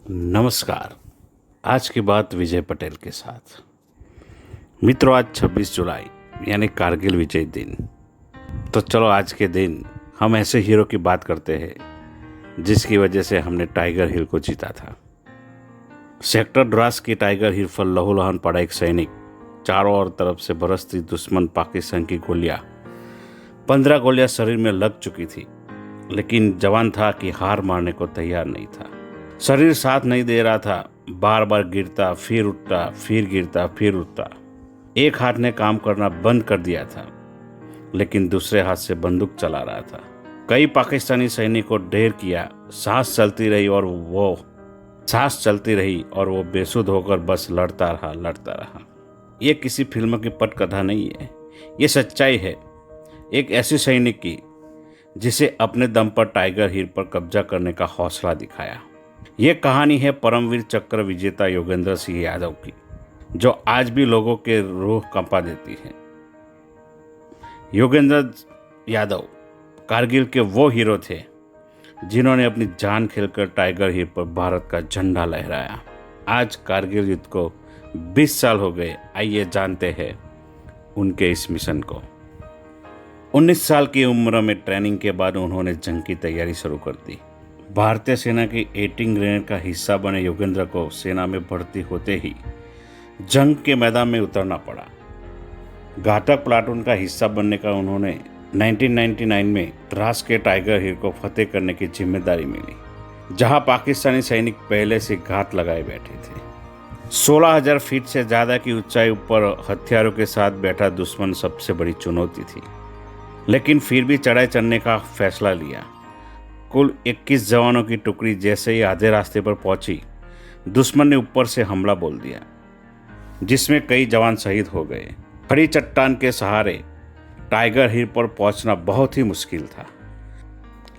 नमस्कार। आज की बात विजय पटेल के साथ। मित्रों, आज 26 जुलाई यानी कारगिल विजय दिन। तो चलो आज के दिन हम ऐसे हीरो की बात करते हैं जिसकी वजह से हमने टाइगर हिल को जीता था। सेक्टर द्रास की टाइगर हिल पर लहूलुहान पड़ा एक सैनिक, चारों ओर तरफ से बरसती दुश्मन पाकिस्तान की गोलियां। 15 गोलियां शरीर में लग चुकी थी, लेकिन जवान था कि हार मारने को तैयार नहीं था। शरीर साथ नहीं दे रहा था, बार बार गिरता, फिर उठता, फिर गिरता, फिर उठता। एक हाथ ने काम करना बंद कर दिया था, लेकिन दूसरे हाथ से बंदूक चला रहा था। कई पाकिस्तानी सैनिकों को ढेर किया, सांस चलती रही और वो बेसुध होकर बस लड़ता रहा। ये किसी फिल्म की पटकथा नहीं है, ये सच्चाई है एक ऐसे सैनिक की जिसे अपने दम पर टाइगर हिल पर कब्जा करने का हौसला दिखाया। ये कहानी है परमवीर चक्र विजेता योगेंद्र सिंह यादव की, जो आज भी लोगों के रूह कंपा देती है। योगेंद्र यादव कारगिल के वो हीरो थे जिन्होंने अपनी जान खेलकर टाइगर हिल पर भारत का झंडा लहराया। आज कारगिल युद्ध को 20 साल हो गए। आइए जानते हैं उनके इस मिशन को। 19 साल की उम्र में ट्रेनिंग के बाद उन्होंने जंग की तैयारी शुरू कर दी। भारतीय सेना की 18 ग्रेनेड का हिस्सा बने योगेंद्र को सेना में भर्ती होते ही जंग के मैदान में उतरना पड़ा। घातक प्लाटून का हिस्सा बनने का उन्होंने 1999 में द्रास के टाइगर हिल को फतेह करने की जिम्मेदारी मिली, जहां पाकिस्तानी सैनिक पहले से घात लगाए बैठे थे। 16,000 फीट से ज़्यादा की ऊंचाई पर हथियारों के साथ बैठा दुश्मन सबसे बड़ी चुनौती थी, लेकिन फिर भी चढ़ाई चढ़ने का फैसला लिया। कुल 21 जवानों की टुकड़ी जैसे ही आधे रास्ते पर पहुंची, दुश्मन ने ऊपर से हमला बोल दिया, जिसमें कई जवान शहीद हो गए। खड़ी चट्टान के सहारे टाइगर हिल पर पहुंचना बहुत ही मुश्किल था,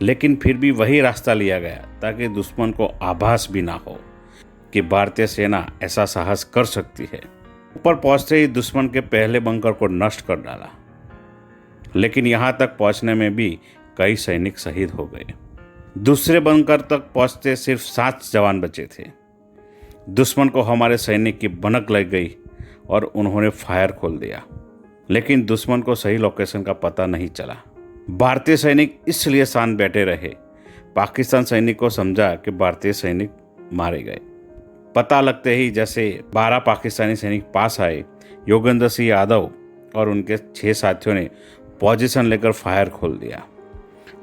लेकिन फिर भी वही रास्ता लिया गया ताकि दुश्मन को आभास भी ना हो कि भारतीय सेना ऐसा साहस कर सकती है। ऊपर पहुंचते ही दुश्मन के पहले बंकर को नष्ट कर डाला, लेकिन यहां तक पहुंचने में भी कई सैनिक शहीद हो गए। दूसरे बंकर तक पहुंचते सिर्फ 7 जवान बचे थे। दुश्मन को हमारे सैनिक की भनक लग गई और उन्होंने फायर खोल दिया, लेकिन दुश्मन को सही लोकेशन का पता नहीं चला। भारतीय सैनिक इसलिए शांत बैठे रहे। पाकिस्तान सैनिक को समझा कि भारतीय सैनिक मारे गए। पता लगते ही जैसे 12 पाकिस्तानी सैनिक पास आए, योगेंद्र सिंह यादव और उनके 6 साथियों ने पोजीशन लेकर फायर खोल दिया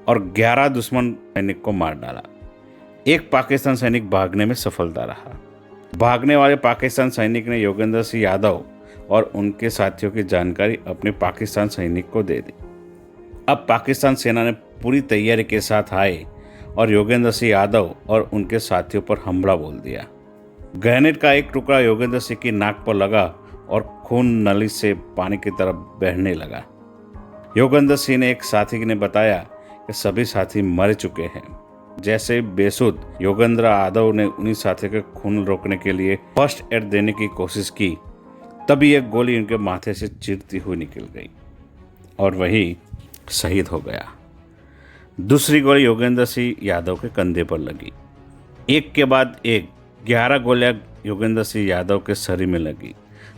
और 11 दुश्मन सैनिक को मार डाला। एक पाकिस्तान सैनिक भागने में सफलता रहा। भागने वाले पाकिस्तान सैनिक ने योगेंद्र सिंह यादव और उनके साथियों की जानकारी अपने पाकिस्तान सैनिक को दे दी। अब पाकिस्तान सेना ने पूरी तैयारी के साथ आए और योगेंद्र सिंह यादव और उनके साथियों पर हमला बोल दिया। ग्रेनेड का एक टुकड़ा योगेंद्र सिंह की नाक पर लगा और खून नली से पानी की तरफ बहने लगा। योगेंद्र सिंह ने एक साथी ने बताया कि सभी साथी मर चुके हैं। जैसे बेसुध योगेंद्र यादव ने उन्हीं साथियों के खून रोकने के लिए फर्स्ट एड देने की कोशिश की, तभी एक गोली उनके माथे से चीरती हुई निकल गई और वही शहीद हो गया। दूसरी गोली योगेंद्र सिंह यादव के कंधे पर लगी। एक के बाद एक 11 गोलियां योगेंद्र सिंह यादव के शरीर में लगी।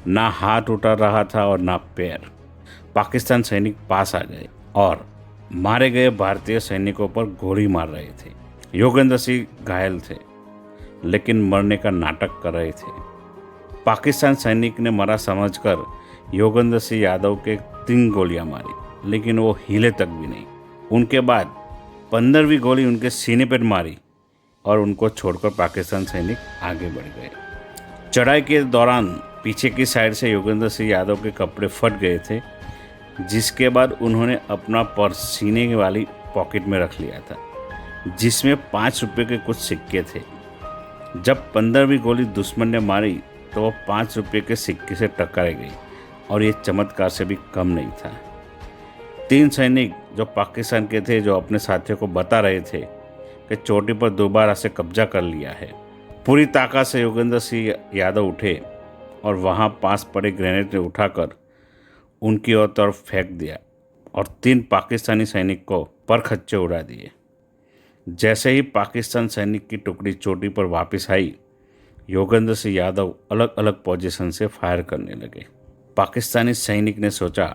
ना हाथ उठा रहा था और ना पैर। पाकिस्तान सैनिक पास आ गए और मारे गए भारतीय सैनिकों पर गोली मार रहे थे। योगेंद्र सिंह घायल थे, लेकिन मरने का नाटक कर रहे थे। पाकिस्तान सैनिक ने मरा समझकर योगेंद्र सिंह यादव के 3 गोलियां मारी, लेकिन वो हिले तक भी नहीं। उनके बाद 15वीं गोली उनके सीने पर मारी और उनको छोड़कर पाकिस्तान सैनिक आगे बढ़ गए। चढ़ाई के दौरान पीछे की साइड से योगेंद्र सिंह यादव के कपड़े फट गए थे, जिसके बाद उन्होंने अपना पर्स सीने वाली पॉकेट में रख लिया था, जिसमें 5 रुपये के कुछ सिक्के थे। जब 15वीं गोली दुश्मन ने मारी तो वो 5 रुपये के सिक्के से टकरा गई और ये चमत्कार से भी कम नहीं था। 3 सैनिक जो पाकिस्तान के थे, जो अपने साथियों को बता रहे थे कि चोटी पर दोबारा से कब्जा कर लिया है। पूरी ताकत से योगेंद्र सिंह यादव उठे और वहाँ पास पड़े ग्रेनेड ने उठाकर उनकी ओर तरफ फेंक दिया और 3 पाकिस्तानी सैनिक को पर खच्चे उड़ा दिए। जैसे ही पाकिस्तान सैनिक की टुकड़ी चोटी पर वापस आई, योगेंद्र सिंह यादव अलग अलग पोजीशन से फायर करने लगे। पाकिस्तानी सैनिक ने सोचा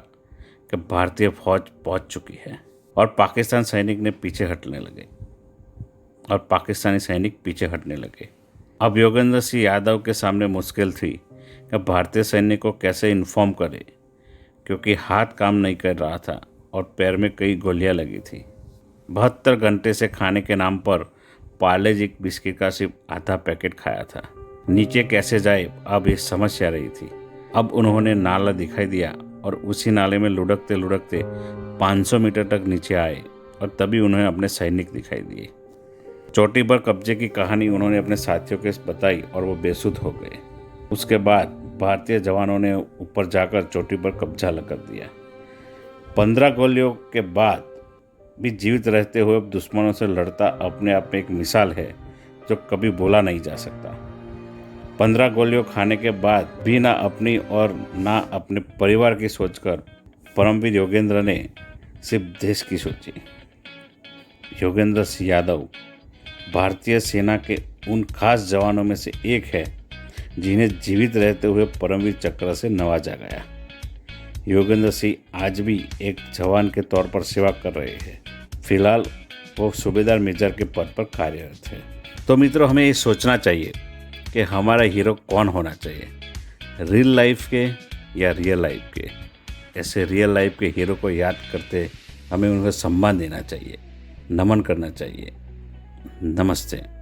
कि भारतीय फौज पहुंच चुकी है और पाकिस्तानी सैनिक पीछे हटने लगे। अब योगेंद्र सिंह यादव के सामने मुश्किल थी कि भारतीय सैनिक को कैसे इन्फॉर्म करे, क्योंकि हाथ काम नहीं कर रहा था और पैर में कई गोलियां लगी थी। 72 घंटे से खाने के नाम पर पार्ले जी बिस्किट का सिर्फ आधा पैकेट खाया था। नीचे कैसे जाए, अब ये समस्या रही थी। अब उन्होंने नाला दिखाई दिया और उसी नाले में लुढ़कते लुढ़कते 500 मीटर तक नीचे आए और तभी उन्हें अपने सैनिक दिखाई दिए। चोटी पर कब्जे की कहानी उन्होंने अपने साथियों को बताई और वो बेसुध हो गए। उसके बाद भारतीय जवानों ने ऊपर जाकर चोटी पर कब्जा कर दिया। 15 गोलियों के बाद भी जीवित रहते हुए दुश्मनों से लड़ता अपने आप में एक मिसाल है जो कभी बोला नहीं जा सकता। 15 गोलियों खाने के बाद भी ना अपनी और ना अपने परिवार की सोचकर परमवीर योगेंद्र ने सिर्फ देश की सोची। योगेंद्र सिंह यादव भारतीय सेना के उन खास जवानों में से एक है जिन्हें जीवित रहते हुए परमवीर चक्र से नवाजा गया। योगेंद्र सिंह आज भी एक जवान के तौर पर सेवा कर रहे हैं। फिलहाल वो सूबेदार मेजर के पद पर कार्यरत है। तो मित्रों, हमें ये सोचना चाहिए कि हमारा हीरो कौन होना चाहिए, रियल लाइफ के या रियल लाइफ के। ऐसे रियल लाइफ के हीरो को याद करते हमें उनको सम्मान देना चाहिए, नमन करना चाहिए। नमस्ते।